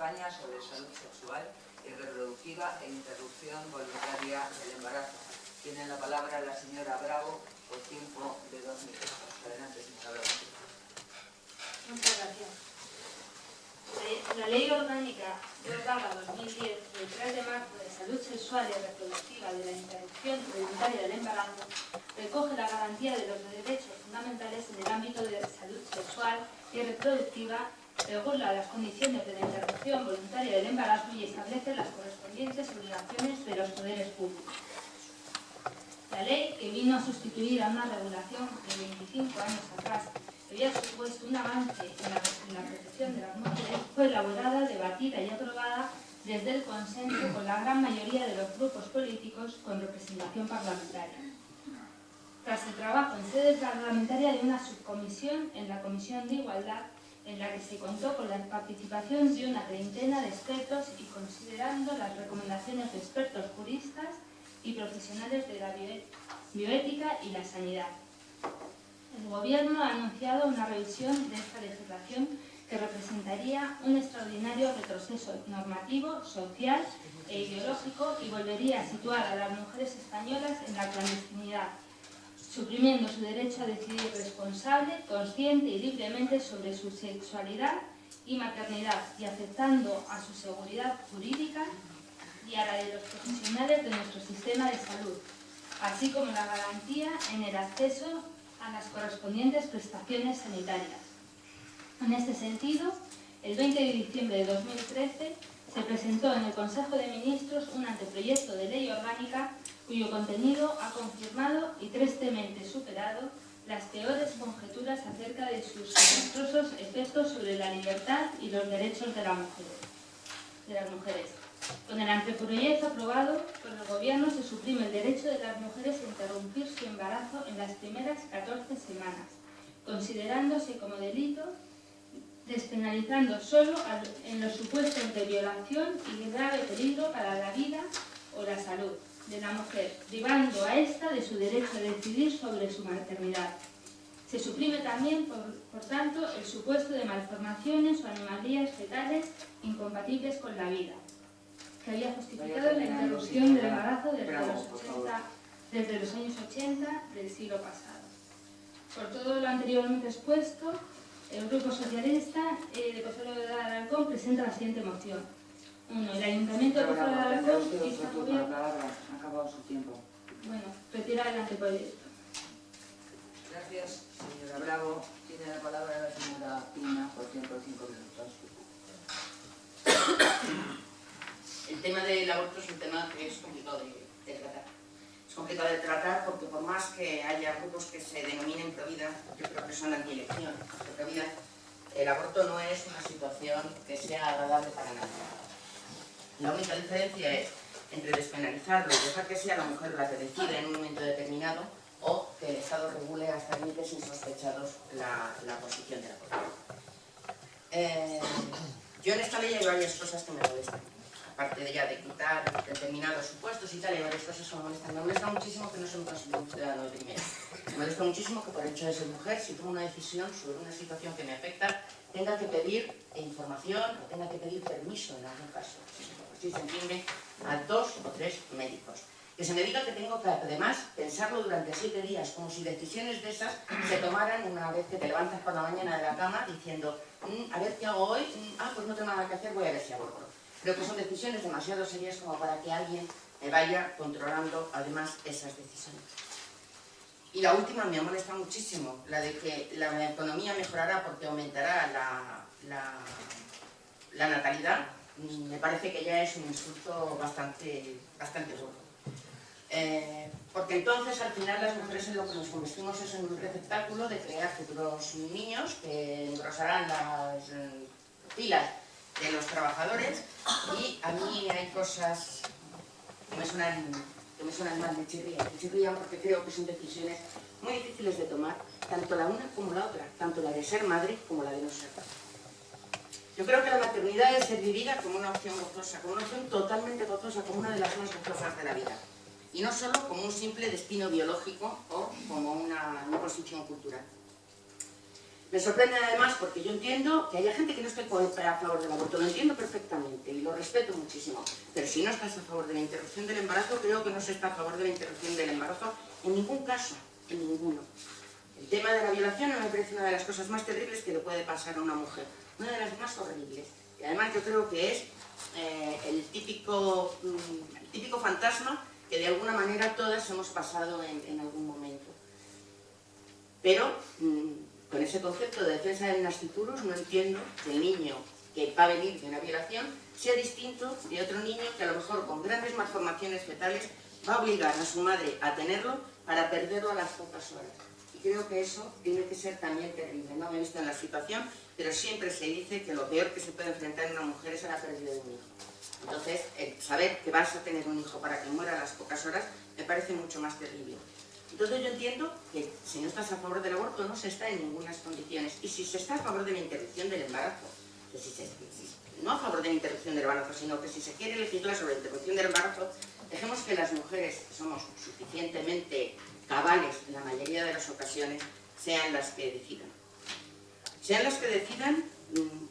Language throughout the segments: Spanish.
España sobre salud sexual y reproductiva e interrupción voluntaria del embarazo. Tiene la palabra la señora Bravo por tiempo de 2 minutos. Adelante, señora Bravo. Muchas gracias. La Ley Orgánica 2/2010 del 3 de marzo de salud sexual y reproductiva de la interrupción voluntaria del embarazo recoge la garantía de los derechos fundamentales en el ámbito de salud sexual y reproductiva, regula las condiciones de la interrupción voluntaria del embarazo y establece las correspondientes obligaciones de los poderes públicos. La ley, que vino a sustituir a una regulación de 25 años atrás, que había supuesto un avance en la protección de las mujeres, fue elaborada, debatida y aprobada desde el consenso con la gran mayoría de los grupos políticos con representación parlamentaria. Tras el trabajo en sede parlamentaria de una subcomisión en la Comisión de Igualdad, en la que se contó con la participación de una treintena de expertos y considerando las recomendaciones de expertos juristas y profesionales de la bioética y la sanidad. El Gobierno ha anunciado una revisión de esta legislación que representaría un extraordinario retroceso normativo, social e ideológico y volvería a situar a las mujeres españolas en la clandestinidad, suprimiendo su derecho a decidir responsable, consciente y libremente sobre su sexualidad y maternidad y afectando a su seguridad jurídica y a la de los profesionales de nuestro sistema de salud, así como la garantía en el acceso a las correspondientes prestaciones sanitarias. En este sentido, el 20 de diciembre de 2013 se presentó en el Consejo de Ministros un anteproyecto de ley orgánica cuyo contenido ha confirmado y tristemente superado las peores conjeturas acerca de sus desastrosos efectos sobre la libertad y los derechos de las mujeres. Con el anteproyecto aprobado por el Gobierno se suprime el derecho de las mujeres a interrumpir su embarazo en las primeras 14 semanas, considerándose como delito, despenalizando solo en los supuestos de violación y grave peligro para la vida o la salud de la mujer, privando a ésta de su derecho a decidir sobre su maternidad. Se suprime también, por tanto, el supuesto de malformaciones o anomalías fetales incompatibles con la vida, que había justificado la interrupción del embarazo desde los años 80 del siglo pasado. Por todo lo anteriormente expuesto, el Grupo Socialista de Pozuelo de Alarcón presenta la siguiente moción. 1. El Ayuntamiento de Pozuelo de Alarcón insta al Gobierno... Ha acabado su tiempo. Bueno, retirar el anteproyecto. Gracias, señora Bravo. Tiene la palabra la señora Pina por tiempo de 5 minutos. El tema del aborto es un tema que es complicado de tratar. Es complicado de tratar porque por más que haya grupos que se denominen provida, yo creo que son antielección, provida, el aborto no es una situación que sea agradable para nadie. La única diferencia es entre despenalizarlo y dejar que sea la mujer la que decida en un momento determinado o que el Estado regule hasta límites insospechados la posición del aborto. Yo en esta ley hay varias cosas que me molestan. Aparte de ya de quitar determinados supuestos y tal, hay varias cosas que me molestan. Me molesta muchísimo que no se me considere un ciudadano de primera. Me molesta muchísimo que por el hecho de ser mujer, si tomo una decisión sobre una situación que me afecta, tenga que pedir información o tenga que pedir permiso en algún caso. Si se entiende a 2 o 3 médicos. Que se me diga que tengo que, además, pensarlo durante 7 días, como si decisiones de esas se tomaran una vez que te levantas por la mañana de la cama diciendo a ver qué hago hoy, pues no tengo nada que hacer, voy a ver si aborto. Creo que son decisiones demasiado serias como para que alguien me vaya controlando, además, esas decisiones. Y la última me molesta muchísimo, la de que la economía mejorará porque aumentará la natalidad. Me parece que ya es un insulto bastante duro. Porque entonces al final las mujeres en lo que nos convertimos es en un receptáculo de crear futuros niños que engrosarán las filas de los trabajadores y a mí hay cosas que me suenan mal, me chirrían porque creo que son decisiones muy difíciles de tomar, tanto la una como la otra, tanto la de ser madre como la de no ser madre. Yo creo que la maternidad debe ser vivida como una opción gozosa, como una opción totalmente gozosa, como una de las más gozosas de la vida. Y no solo como un simple destino biológico o como una imposición cultural. Me sorprende además porque yo entiendo que haya gente que no esté a favor del aborto, lo entiendo perfectamente y lo respeto muchísimo, pero si no estás a favor de la interrupción del embarazo, creo que no se está a favor de la interrupción del embarazo en ningún caso, en ninguno. El tema de la violación me parece una de las cosas más terribles que le puede pasar a una mujer, una de las más horribles, y además yo creo que es el típico fantasma que de alguna manera todas hemos pasado en algún momento. Pero con ese concepto de defensa del nasciturus no entiendo que el niño que va a venir de una violación sea distinto de otro niño que a lo mejor con grandes malformaciones fetales va a obligar a su madre a tenerlo para perderlo a las pocas horas. Y creo que eso tiene que ser también terrible. No me he visto en la situación, pero siempre se dice que lo peor que se puede enfrentar una mujer es a la pérdida de un hijo. Entonces, el saber que vas a tener un hijo para que muera a las pocas horas me parece mucho más terrible. Entonces yo entiendo que si no estás a favor del aborto no se está en ninguna condiciones. Y si se está a favor de la interrupción del embarazo, no a favor de la interrupción del embarazo, sino que si se quiere legislar sobre la interrupción del embarazo, dejemos que las mujeres, que somos suficientemente cabales en la mayoría de las ocasiones, sean las que decidan. Sean las que decidan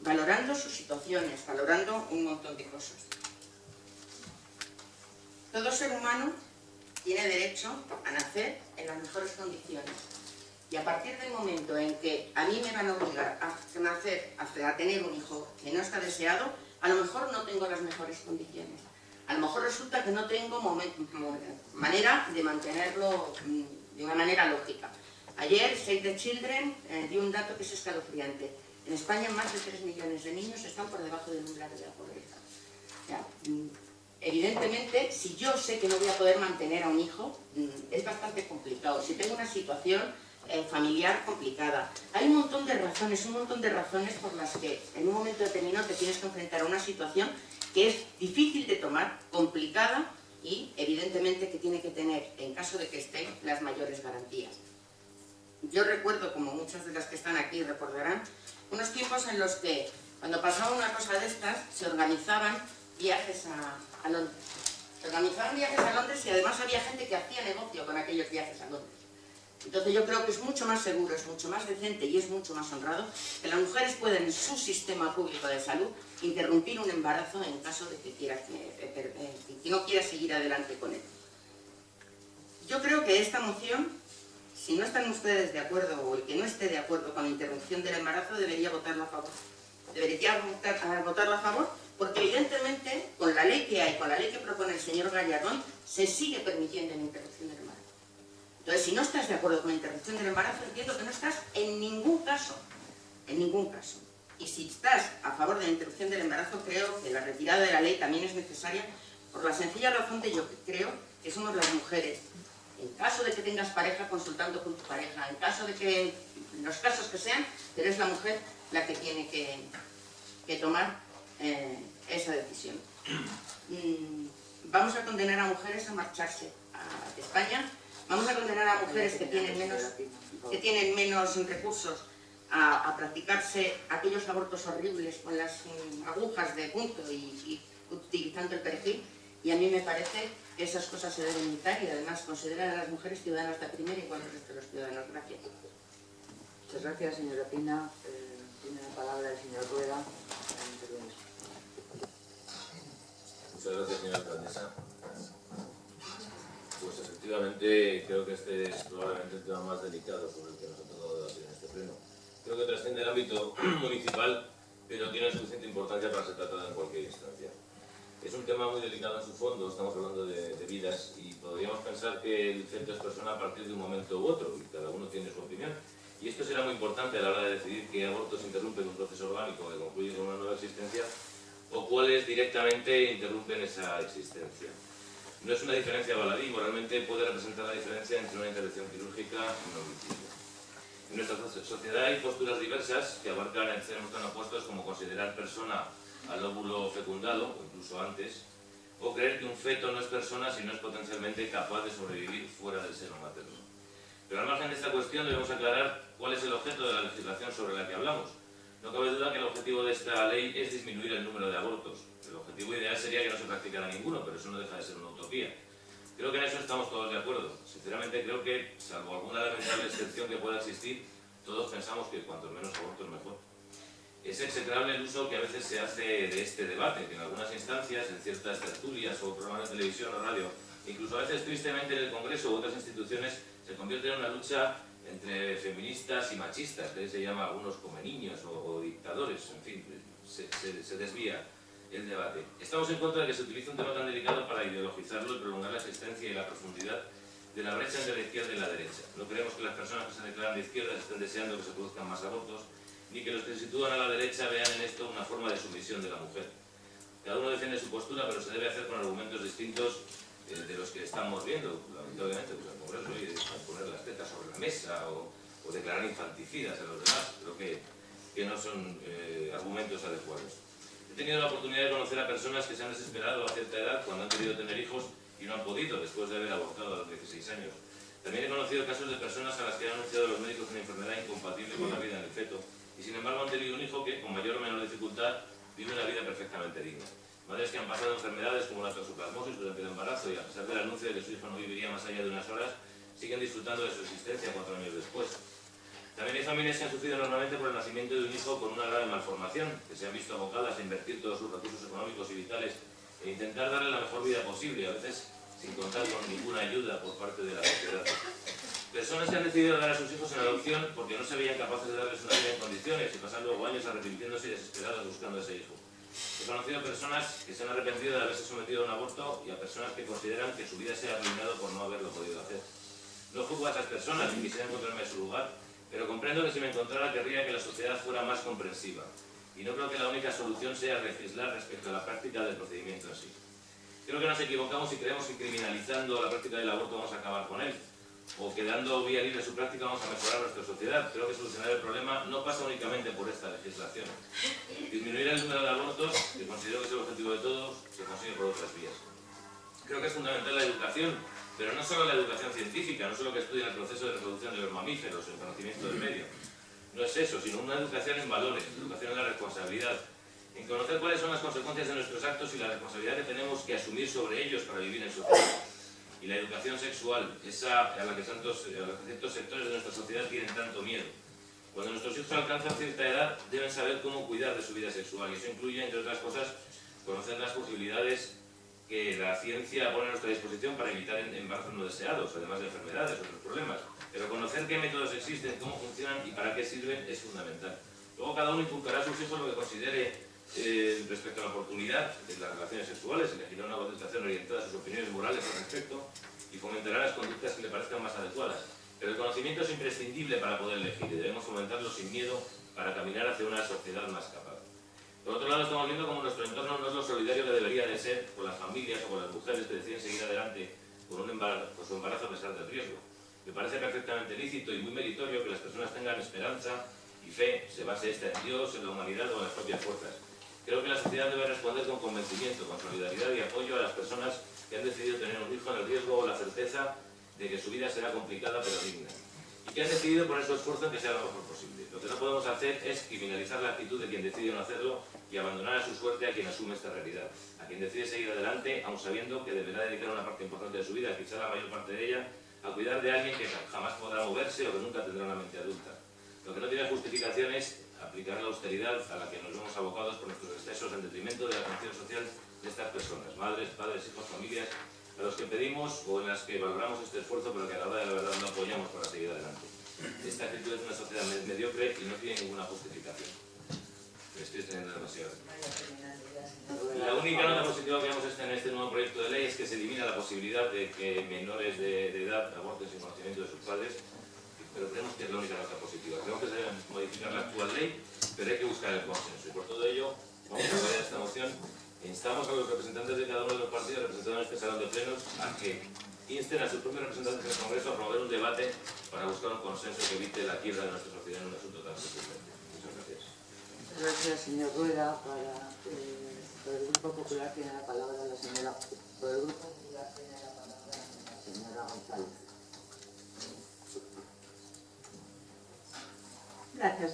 valorando sus situaciones, valorando un montón de cosas. Todo ser humano tiene derecho a nacer en las mejores condiciones. Y a partir del momento en que a mí me van a obligar a nacer, a tener un hijo que no está deseado, a lo mejor no tengo las mejores condiciones. A lo mejor resulta que no tengo manera de mantenerlo de una manera lógica. Ayer Save the Children dio un dato que es escalofriante. En España más de 3 millones de niños están por debajo del umbral de la pobreza. Evidentemente, si yo sé que no voy a poder mantener a un hijo, es bastante complicado. Si tengo una situación familiar complicada. Hay un montón de razones por las que en un momento determinado te tienes que enfrentar a una situación que es difícil de tomar, complicada y evidentemente que tiene que tener, en caso de que esté, las mayores garantías. Yo recuerdo, como muchas de las que están aquí recordarán, unos tiempos en los que cuando pasaba una cosa de estas se organizaban viajes a Londres. Se organizaban viajes a Londres y además había gente que hacía negocio con aquellos viajes a Londres. Entonces yo creo que es mucho más seguro, es mucho más decente y es mucho más honrado que las mujeres puedan en su sistema público de salud interrumpir un embarazo en caso de que no quiera seguir adelante con él. Yo creo que esta moción, si no están ustedes de acuerdo o el que no esté de acuerdo con la interrupción del embarazo debería votarla a favor. Debería votarla a favor porque evidentemente con la ley que hay, con la ley que propone el señor Gallardón, se sigue permitiendo la interrupción del embarazo. Entonces, si no estás de acuerdo con la interrupción del embarazo, entiendo que no estás en ningún caso. En ningún caso. Y si estás a favor de la interrupción del embarazo, creo que la retirada de la ley también es necesaria por la sencilla razón de yo creo que somos las mujeres. En caso de que tengas pareja, consultando con tu pareja, en caso de que, en los casos que sean, pero es la mujer la que tiene que tomar esa decisión. Vamos a condenar a mujeres a marcharse a España. Vamos a condenar a mujeres que tienen menos recursos a practicarse aquellos abortos horribles con las agujas de punto y utilizando el perejil. Y a mí me parece que esas cosas se deben evitar y además considerar a las mujeres ciudadanas de primera igual que el resto de los ciudadanos. Gracias. Muchas gracias, señora Pina. Tiene la palabra el señor Rueda. Muchas gracias, señora alcaldesa. Pues efectivamente creo que este es probablemente el tema más delicado sobre el que nos ha tocado debatir en este pleno. Creo que trasciende el ámbito municipal, pero tiene suficiente importancia para ser tratado en cualquier instancia. Es un tema muy delicado en su fondo, estamos hablando de vidas y podríamos pensar que el centro es persona a partir de un momento u otro y cada uno tiene su opinión. Y esto será muy importante a la hora de decidir qué abortos interrumpen un proceso orgánico que concluye con una nueva existencia o cuáles directamente interrumpen esa existencia. No es una diferencia baladí, moralmente puede representar la diferencia entre una intervención quirúrgica y un homicidio. En nuestra sociedad hay posturas diversas que abarcan extremos tan opuestos como considerar persona al óvulo fecundado, o incluso antes, o creer que un feto no es persona si no es potencialmente capaz de sobrevivir fuera del seno materno. Pero al margen de esta cuestión debemos aclarar cuál es el objeto de la legislación sobre la que hablamos. No cabe duda que el objetivo de esta ley es disminuir el número de abortos. El objetivo ideal sería que no se practicara ninguno, pero eso no deja de ser una utopía. Creo que en eso estamos todos de acuerdo. Sinceramente creo que, salvo alguna lamentable excepción que pueda existir, todos pensamos que cuanto menos abortos mejor. Es execrable el uso que a veces se hace de este debate, que en algunas instancias, en ciertas tertulias o programas de televisión o radio, incluso a veces tristemente en el Congreso u otras instituciones, se convierte en una lucha entre feministas y machistas, que se llama a algunos come niños o dictadores, en fin, se desvía el debate. Estamos en contra de que se utilice un tema tan delicado para ideologizarlo y prolongar la existencia y la profundidad de la brecha entre la izquierda y la derecha. No creemos que las personas que se declaran de izquierda estén deseando que se produzcan más abortos, ni que los que se sitúan a la derecha vean en esto una forma de sumisión de la mujer. Cada uno defiende su postura, pero se debe hacer con argumentos distintos de los que estamos viendo, lamentablemente, pues el Congreso, y poner las tetas sobre la mesa o declarar infanticidas a los demás. Creo que no son argumentos adecuados. He tenido la oportunidad de conocer a personas que se han desesperado a cierta edad cuando han querido tener hijos y no han podido después de haber abortado a los 16 años. También he conocido casos de personas a las que han anunciado los médicos una enfermedad incompatible con la vida en el feto y sin embargo han tenido un hijo que, con mayor o menor dificultad, vive una vida perfectamente digna. Madres que han pasado enfermedades como la toxoplasmosis durante el embarazo y a pesar del anuncio de que su hijo no viviría más allá de unas horas, siguen disfrutando de su existencia 4 años después. También hay familias que han sufrido enormemente por el nacimiento de un hijo con una grave malformación, que se han visto abocadas a invertir todos sus recursos económicos y vitales e intentar darle la mejor vida posible, a veces sin contar con ninguna ayuda por parte de la sociedad. Personas que han decidido dar a sus hijos en adopción porque no se veían capaces de darles una vida en condiciones y pasan luego años arrepintiéndose y desesperados buscando a ese hijo. He conocido personas que se han arrepentido de haberse sometido a un aborto y a personas que consideran que su vida se ha arruinado por no haberlo podido hacer. No juzgo a esas personas ni quisiera encontrarme en su lugar, pero comprendo que si me encontrara querría que la sociedad fuera más comprensiva. Y no creo que la única solución sea legislar respecto a la práctica del procedimiento en sí. Creo que nos equivocamos si creemos que criminalizando la práctica del aborto vamos a acabar con él, o que dando vía libre a su práctica vamos a mejorar nuestra sociedad. Creo que solucionar el problema no pasa únicamente por esta legislación. Disminuir el número de abortos, que considero que es el objetivo de todos, se consigue por otras vías. Creo que es fundamental la educación, pero no solo la educación científica, no solo que estudien el proceso de reproducción de los mamíferos, el conocimiento del medio. No es eso, sino una educación en valores, educación en la responsabilidad, en conocer cuáles son las consecuencias de nuestros actos y la responsabilidad que tenemos que asumir sobre ellos para vivir en sociedad. Y la educación sexual, esa a la que ciertos sectores de nuestra sociedad tienen tanto miedo. Cuando nuestros hijos alcanzan cierta edad, deben saber cómo cuidar de su vida sexual, y eso incluye, entre otras cosas, conocer las posibilidades que la ciencia pone a nuestra disposición para evitar embarazos no deseados, además de enfermedades, otros problemas. Pero conocer qué métodos existen, cómo funcionan y para qué sirven es fundamental. Luego cada uno inculcará a sus hijos lo que considere respecto a la oportunidad de las relaciones sexuales, elegirá una contestación orientada a sus opiniones morales al respecto y fomentará las conductas que le parezcan más adecuadas. Pero el conocimiento es imprescindible para poder elegir y debemos fomentarlo sin miedo para caminar hacia una sociedad más capaz. Por otro lado, estamos viendo cómo nuestro entorno no es lo solidario que debería de ser con las familias o con las mujeres que deciden seguir adelante con su embarazo a pesar del riesgo. Me parece perfectamente lícito y muy meritorio que las personas tengan esperanza y fe, se base esta en Dios, en la humanidad o en las propias fuerzas. Creo que la sociedad debe responder con convencimiento, con solidaridad y apoyo a las personas que han decidido tener un hijo en el riesgo o la certeza de que su vida será complicada pero digna, y que han decidido poner su esfuerzo en que sea lo mejor posible. Lo que no podemos hacer es criminalizar la actitud de quien decide no hacerlo y abandonar a su suerte a quien asume esta realidad, a quien decide seguir adelante, aun sabiendo que deberá dedicar una parte importante de su vida, quizá la mayor parte de ella, a cuidar de alguien que jamás podrá moverse o que nunca tendrá una mente adulta. Lo que no tiene justificación es aplicar la austeridad a la que nos vemos abocados por nuestros excesos en detrimento de la atención social de estas personas, madres, padres, hijos, familias, a los que pedimos o en las que valoramos este esfuerzo, pero que a la hora de la verdad no apoyamos para seguir adelante. Esta actitud es una sociedad mediocre y no tiene ninguna justificación. Me estoy extendiendo demasiado. La única nota positiva que vemos en este nuevo proyecto de ley es que se elimina la posibilidad de que menores de edad aborten sin conocimiento de sus padres, pero creemos que es la única nota positiva. Creo que se debe modificar la actual ley, pero hay que buscar el consenso. Y por todo ello, vamos a apoyar esta moción e instamos a los representantes de cada uno de los partidos representados en este salón de plenos a que insten a sus propios representantes del Congreso a promover un debate para buscar un consenso que evite la quiebra de nuestra sociedad en un asunto tan sensible. Muchas gracias. Gracias, señor Rueda. Por el Grupo Popular tiene la palabra la señora. Por el Grupo Popular tiene la palabra la señora González.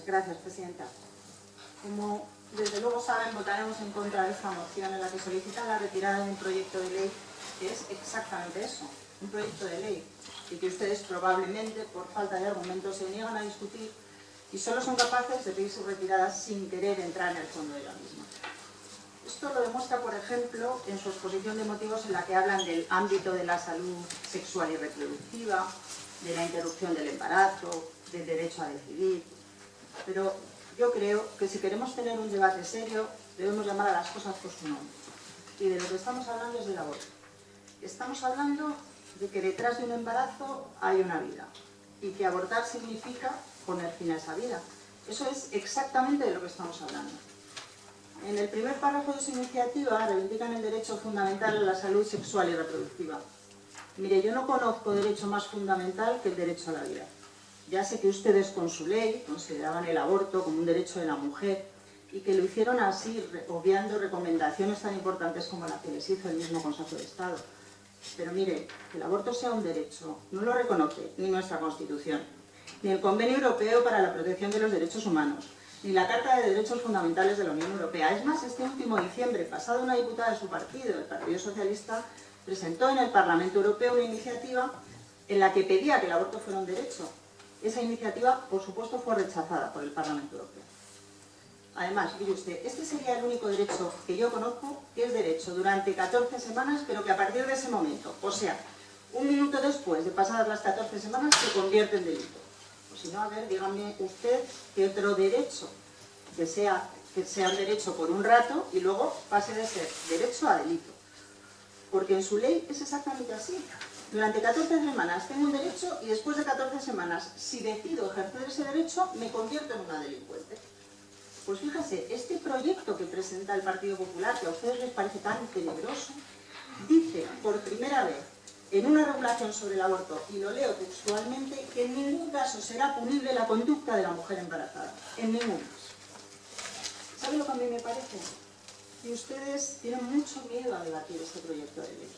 Gracias, presidenta. Como desde luego saben, votaremos en contra de esta moción en la que solicita la retirada de un proyecto de ley que es exactamente eso, un proyecto de ley, y que ustedes probablemente, por falta de argumentos, se niegan a discutir y solo son capaces de pedir su retirada sin querer entrar en el fondo de la misma. Esto lo demuestra, por ejemplo, en su exposición de motivos en la que hablan del ámbito de la salud sexual y reproductiva, de la interrupción del embarazo, del derecho a decidir. Pero yo creo que si queremos tener un debate serio, debemos llamar a las cosas por su nombre. Y de lo que estamos hablando es del aborto. Estamos hablando de que detrás de un embarazo hay una vida y que abortar significa poner fin a esa vida. Eso es exactamente de lo que estamos hablando. En el primer párrafo de su iniciativa reivindican el derecho fundamental a la salud sexual y reproductiva. Mire, yo no conozco derecho más fundamental que el derecho a la vida. Ya sé que ustedes con su ley consideraban el aborto como un derecho de la mujer y que lo hicieron así, obviando recomendaciones tan importantes como la que les hizo el mismo Consejo de Estado. Pero mire, que el aborto sea un derecho no lo reconoce ni nuestra Constitución, ni el Convenio Europeo para la Protección de los Derechos Humanos, ni la Carta de Derechos Fundamentales de la Unión Europea. Es más, este último diciembre pasado, una diputada de su partido, el Partido Socialista, presentó en el Parlamento Europeo una iniciativa en la que pedía que el aborto fuera un derecho. Esa iniciativa, por supuesto, fue rechazada por el Parlamento Europeo. Además, mire usted, este sería el único derecho que yo conozco que es derecho durante 14 semanas, pero que a partir de ese momento, o sea, un minuto después de pasadas las 14 semanas, se convierte en delito. O si no, a ver, dígame usted qué otro derecho que sea un derecho por un rato y luego pase de ser derecho a delito. Porque en su ley es exactamente así. Durante 14 semanas tengo un derecho y después de 14 semanas, si decido ejercer ese derecho, me convierto en una delincuente. Pues fíjese, este proyecto que presenta el Partido Popular, que a ustedes les parece tan tenebroso, dice por primera vez en una regulación sobre el aborto, y lo leo textualmente, que en ningún caso será punible la conducta de la mujer embarazada. En ningún caso. ¿Sabe lo que a mí me parece? Que ustedes tienen mucho miedo a debatir este proyecto de ley.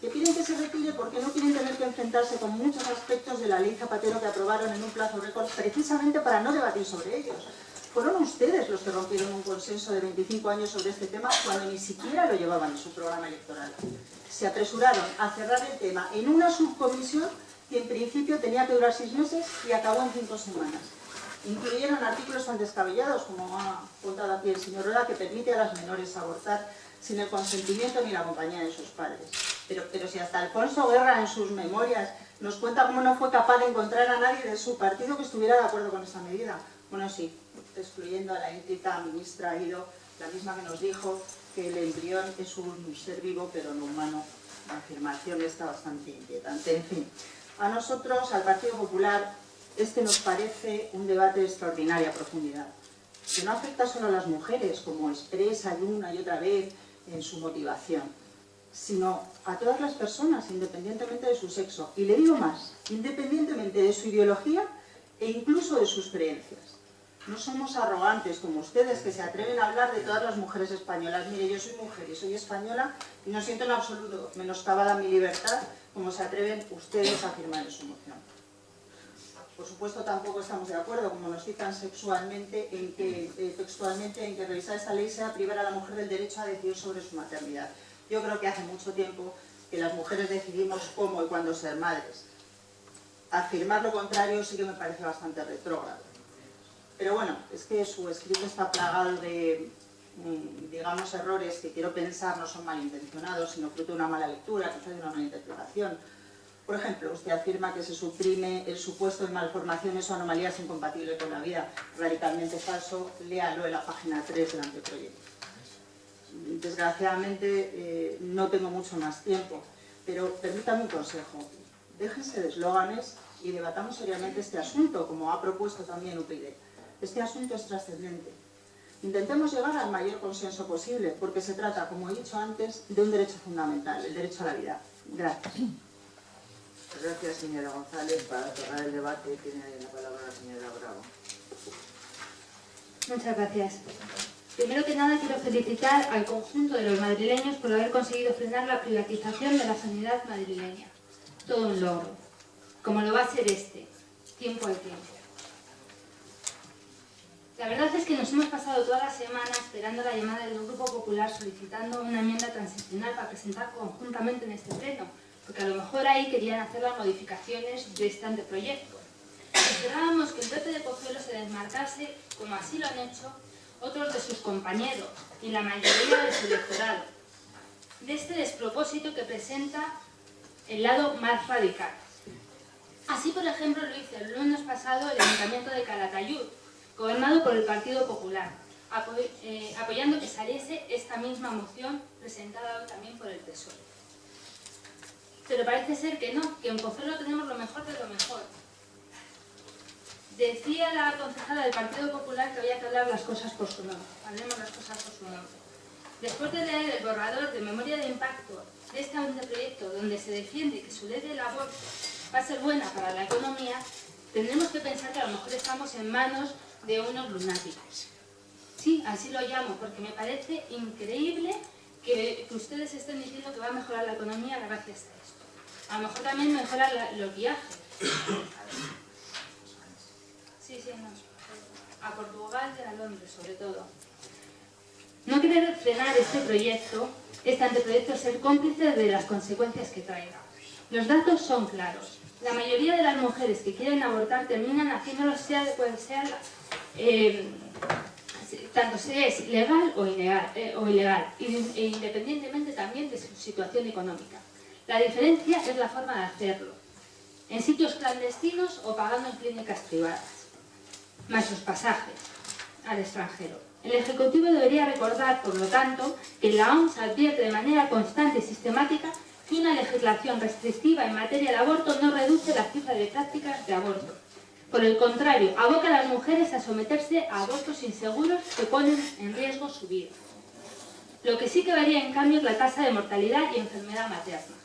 Que piden que se retire porque no quieren tener que enfrentarse con muchos aspectos de la ley Zapatero que aprobaron en un plazo récord precisamente para no debatir sobre ellos. Fueron ustedes los que rompieron un consenso de 25 años sobre este tema cuando ni siquiera lo llevaban en su programa electoral. Se apresuraron a cerrar el tema en una subcomisión que en principio tenía que durar 6 meses y acabó en 5 semanas. Incluyeron artículos tan descabellados, como ha contado aquí el señor Roda, que permite a las menores abortar sin el consentimiento ni la compañía de sus padres. Pero si hasta Alfonso Guerra en sus memorias nos cuenta cómo no fue capaz de encontrar a nadie de su partido que estuviera de acuerdo con esa medida. Bueno, sí, excluyendo a la íntica ministra Ido, la misma que nos dijo que el embrión es un ser vivo pero no humano. La afirmación está bastante inquietante. En fin, a nosotros, al Partido Popular, este nos parece un debate de extraordinaria profundidad, que no afecta solo a las mujeres, como expresa una y otra vez en su motivación, sino a todas las personas, independientemente de su sexo. Y le digo más, independientemente de su ideología e incluso de sus creencias. No somos arrogantes como ustedes, que se atreven a hablar de todas las mujeres españolas. Mire, yo soy mujer y soy española y no siento en absoluto menoscabada mi libertad como se atreven ustedes a afirmar en su moción. Por supuesto, tampoco estamos de acuerdo, como nos citan textualmente, en que revisar esta ley sea privar a la mujer del derecho a decidir sobre su maternidad. Yo creo que hace mucho tiempo que las mujeres decidimos cómo y cuándo ser madres. Afirmar lo contrario sí que me parece bastante retrógrado. Pero bueno, es que su escrito está plagado de, digamos, errores que quiero pensar no son malintencionados, sino fruto de una mala lectura, quizás de una mala interpretación. Por ejemplo, usted afirma que se suprime el supuesto de malformaciones o anomalías incompatibles con la vida. Radicalmente falso, léalo en la página 3 del anteproyecto. Desgraciadamente no tengo mucho más tiempo, pero permítame un consejo. Déjense de eslóganes y debatamos seriamente este asunto, como ha propuesto también UPyD. Este asunto es trascendente. Intentemos llegar al mayor consenso posible, porque se trata, como he dicho antes, de un derecho fundamental, el derecho a la vida. Gracias. Gracias, señora González. Para cerrar el debate tiene la palabra la señora Bravo. Muchas gracias. Primero que nada quiero felicitar al conjunto de los madrileños por haber conseguido frenar la privatización de la sanidad madrileña. Todo un logro. Como lo va a ser este. Tiempo al tiempo. La verdad es que nos hemos pasado toda la semana esperando la llamada del Grupo Popular solicitando una enmienda transicional para presentar conjuntamente en este pleno, porque a lo mejor ahí querían hacer las modificaciones de este anteproyecto. esperábamos que el PP de Pozuelo se desmarcase, como así lo han hecho otros de sus compañeros y la mayoría de su electorado, de este despropósito que presenta el lado más radical. Así, por ejemplo, lo hizo el lunes pasado el Ayuntamiento de Calatayud, gobernado por el Partido Popular, apoyando que saliese esta misma moción presentada hoy también por el PSOE. Pero parece ser que no, que en Pozuelo tenemos lo mejor de lo mejor. Decía la concejala del Partido Popular que había que hablar las cosas por su nombre. Hablemos las cosas por su nombre. Después de leer el borrador de memoria de impacto de este anteproyecto, donde se defiende que su ley del aborto va a ser buena para la economía, tendremos que pensar que a lo mejor estamos en manos de unos lunáticos. Sí, así lo llamo, porque me parece increíble que ustedes estén diciendo que va a mejorar la economía gracias a esto. A lo mejor también mejorar los viajes. Sí, no. A Portugal y a Londres, sobre todo. No querer frenar este proyecto, este anteproyecto, es ser cómplice de las consecuencias que traiga. Los datos son claros. La mayoría de las mujeres que quieren abortar terminan haciéndolo sea de cual sea, tanto si es legal o ilegal, e independientemente también de su situación económica. La diferencia es la forma de hacerlo, en sitios clandestinos o pagando en clínicas privadas, más los pasajes al extranjero. El Ejecutivo debería recordar, por lo tanto, que la OMS advierte de manera constante y sistemática que una legislación restrictiva en materia de aborto no reduce la cifra de prácticas de aborto. Por el contrario, aboca a las mujeres a someterse a abortos inseguros que ponen en riesgo su vida. Lo que sí que varía, en cambio, es la tasa de mortalidad y enfermedad materna.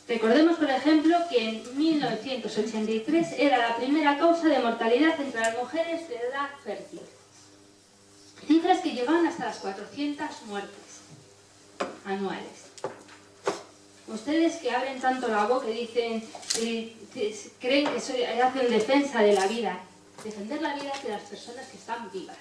Recordemos, por ejemplo, que en 1983 era la primera causa de mortalidad entre las mujeres de edad fértil. Cifras que llegaban hasta las 400 muertes anuales. Ustedes que abren tanto la boca y dicen, creen que hacen defensa de la vida. Defender la vida de las personas que están vivas.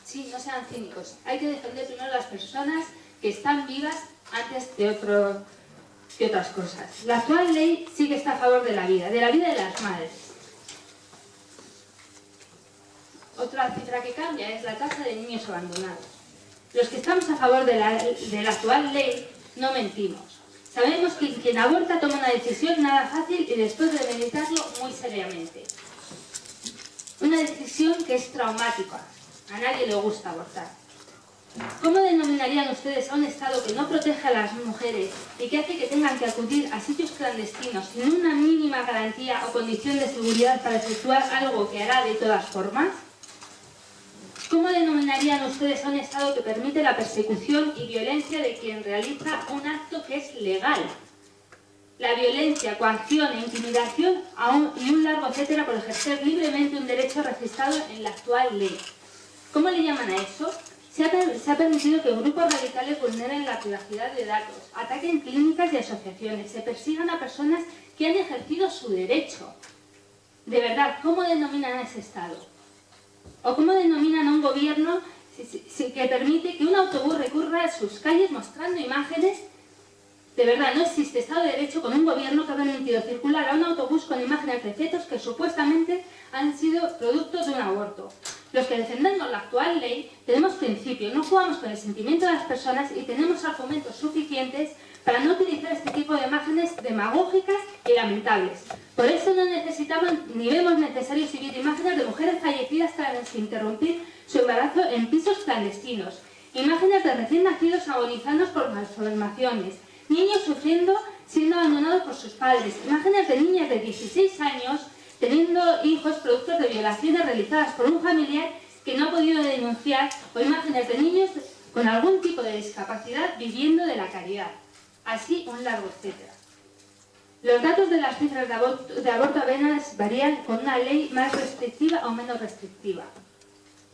Sí, no sean cínicos. Hay que defender primero a las personas que están vivas antes de otras cosas. La actual ley sí que está a favor de la vida de las madres. Otra cifra que cambia es la tasa de niños abandonados. Los que estamos a favor de la actual ley no mentimos. Sabemos que quien aborta toma una decisión nada fácil y después de meditarlo muy seriamente. Una decisión que es traumática. A nadie le gusta abortar. ¿Cómo denominarían ustedes a un Estado que no protege a las mujeres y que hace que tengan que acudir a sitios clandestinos sin una mínima garantía o condición de seguridad para efectuar algo que hará de todas formas? ¿Cómo denominarían ustedes a un Estado que permite la persecución y violencia de quien realiza un acto que es legal? La violencia, coacción e intimidación y un largo etcétera por ejercer libremente un derecho registrado en la actual ley. ¿Cómo le llaman a eso? Se ha permitido que grupos radicales vulneren la privacidad de datos, ataquen clínicas y asociaciones, se persigan a personas que han ejercido su derecho. De verdad, ¿cómo denominan a ese Estado? ¿O cómo denominan a un gobierno que permite que un autobús recurra a sus calles mostrando imágenes? De verdad, no existe Estado de Derecho con un gobierno que ha permitido circular a un autobús con imágenes de fetos que supuestamente han sido producto de un aborto. Los que defendemos la actual ley tenemos principios, no jugamos con el sentimiento de las personas y tenemos argumentos suficientes para no utilizar este tipo de imágenes demagógicas y lamentables. Por eso no necesitamos ni vemos necesario exhibir imágenes de mujeres fallecidas tras interrumpir su embarazo en pisos clandestinos, imágenes de recién nacidos agonizados por malformaciones, niños sufriendo siendo abandonados por sus padres, imágenes de niñas de 16 años teniendo hijos productos de violaciones realizadas por un familiar que no ha podido denunciar, o imágenes de niños con algún tipo de discapacidad viviendo de la caridad. Así un largo etcétera. Los datos de las cifras de aborto apenas varían con una ley más restrictiva o menos restrictiva.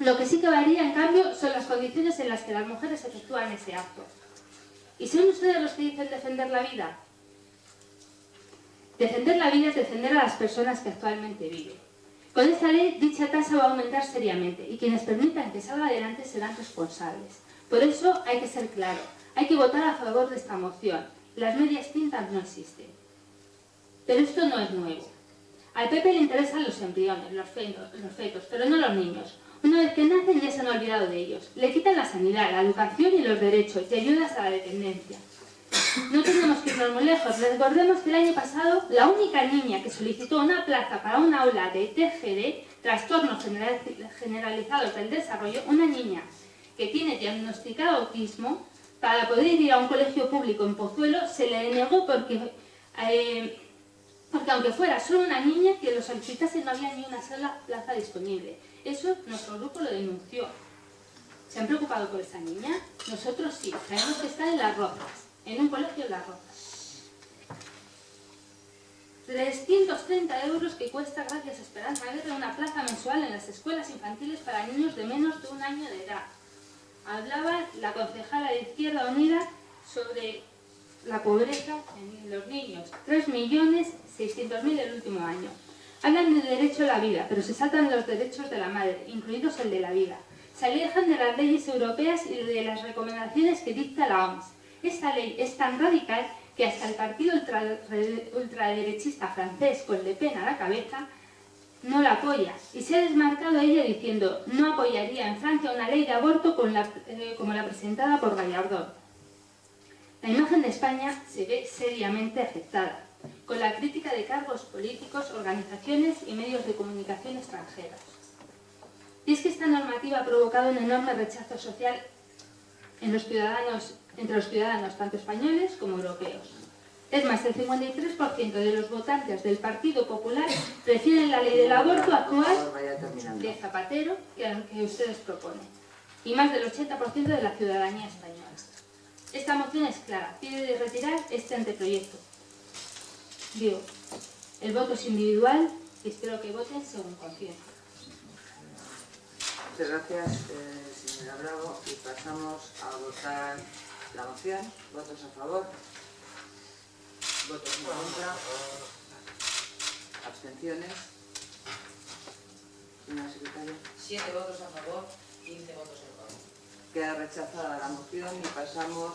Lo que sí que varía, en cambio, son las condiciones en las que las mujeres efectúan ese acto. ¿Y son ustedes los que dicen defender la vida? Defender la vida es defender a las personas que actualmente viven. Con esta ley, dicha tasa va a aumentar seriamente y quienes permitan que salga adelante serán responsables. Por eso hay que ser claro, hay que votar a favor de esta moción. Las medias tintas no existen. Pero esto no es nuevo. Al PP le interesan los embriones, los fetos, pero no los niños. Una vez que nacen ya se han olvidado de ellos. Le quitan la sanidad, la educación y los derechos y ayudas a la dependencia. No tenemos que irnos muy lejos. Recordemos que el año pasado la única niña que solicitó una plaza para un aula de TGD, trastornos generalizados del desarrollo, una niña que tiene diagnosticado autismo, para poder ir a un colegio público en Pozuelo, se le denegó porque aunque fuera solo una niña que lo solicitase, no había ni una sola plaza disponible. Eso nuestro grupo lo denunció. ¿Se han preocupado por esa niña? Nosotros sí, sabemos que está en Las Rozas, en un colegio en Las Rozas. 330 € que cuesta, gracias a Esperanza Aguirre, una plaza mensual en las escuelas infantiles para niños de menos de 1 año de edad. Hablaba la concejala de Izquierda Unida sobre la pobreza en los niños. 3.600.000 el último año. Hablan del derecho a la vida, pero se saltan los derechos de la madre, incluidos el de la vida. Se alejan de las leyes europeas y de las recomendaciones que dicta la OMS. Esta ley es tan radical que hasta el partido ultraderechista francés, con Le Pen a la cabeza, no la apoya. Y se ha desmarcado ella diciendo no apoyaría en Francia una ley de aborto como la presentada por Gallardón. La imagen de España se ve seriamente afectada, con la crítica de cargos políticos, organizaciones y medios de comunicación extranjeros. Y es que esta normativa ha provocado un enorme rechazo social entre los ciudadanos tanto españoles como europeos. Es más, el 53% de los votantes del Partido Popular prefieren la ley del aborto actual de Zapatero que la que ustedes proponen. Y más del 80% de la ciudadanía española. Esta moción es clara, pide retirar este anteproyecto. Digo, el voto es individual y espero que voten según conciencia. Muchas gracias, señora Bravo. Y pasamos a votar la moción. ¿Votos a favor? ¿Votos en contra? ¿Abstenciones? Señora secretaria. 7 votos a favor, 15 votos en contra. Queda rechazada la moción y pasamos